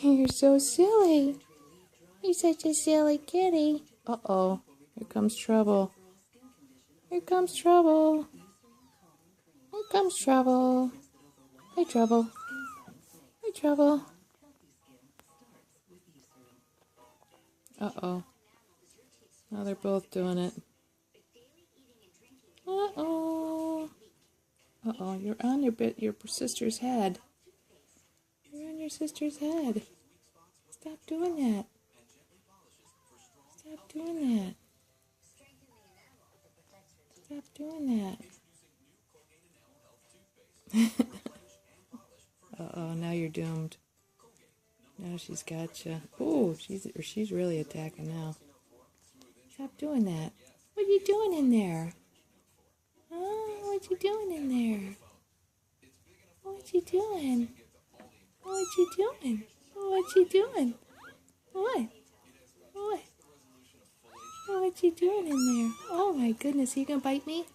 You're so silly. You're such a silly kitty. Uh-oh. Here comes trouble. Here comes trouble. Here comes trouble. Hey, trouble. Hey, trouble. Uh-oh. Now they're both doing it. Uh-oh. Uh-oh. You're on your sister's head. You're on your sister's head. Stop doing that. Stop doing that. Stop doing that. Uh-oh, now you're doomed. Now she's got you. Ooh, she's really attacking now. Stop doing that. What are you doing in there? Oh, what you doing in there? What you doing? What you doing? What you doing? What? What? What you doing in there? Oh my goodness, are you gonna bite me?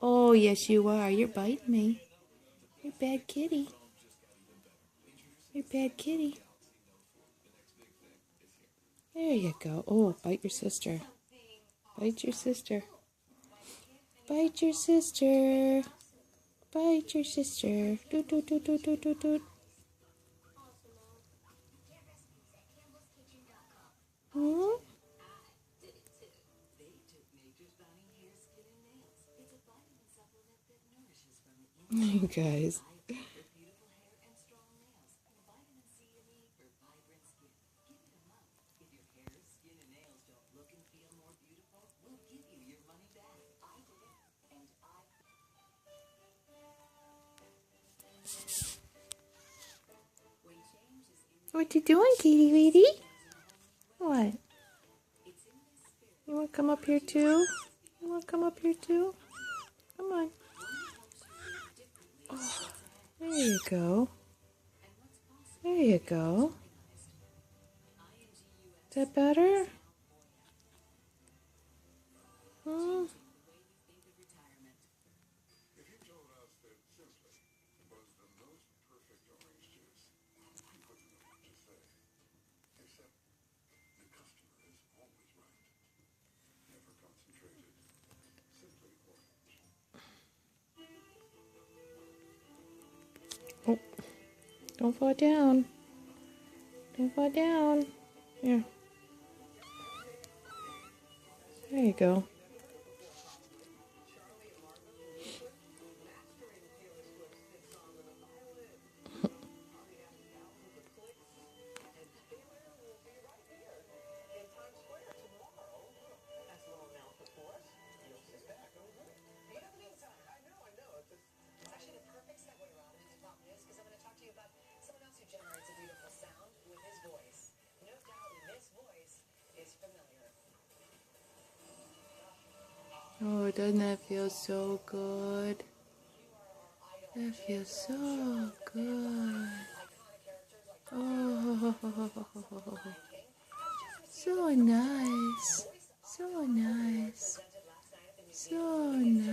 Oh yes you are. You're biting me. You're a bad kitty. You're a bad kitty. There you go. Oh, bite your sister. Bite your sister. Bite your sister. Bite your sister. Doot, doot, doot, doot, doot, doot, doot. Hmm? You guys. What you doing, kitty lady? What? You want to come up here too? You want to come up here too? Come on. Oh, there you go. There you go. Is that better? Hmm? Oh, don't fall down. Don't fall down. Here. There you go. Oh, doesn't that feel so good? That feels so good. Oh, so nice. So nice. So nice.